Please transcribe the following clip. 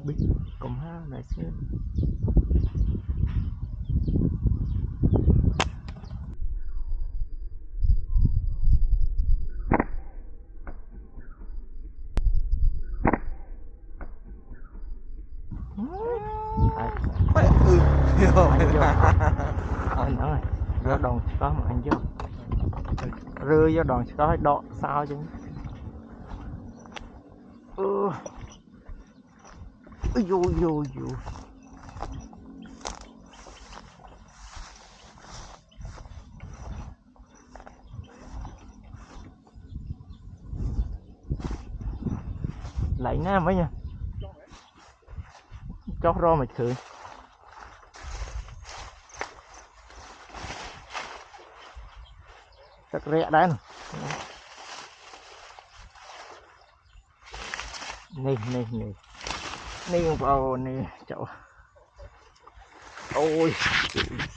Bi cũng ha này xưa anh ơi vô đòn có mà anh vô rưa vô đòn có đọ sao chứ vô lại nha mấy nha cho ro mày cười thật rẻ đấy nè vào nè chậu ôi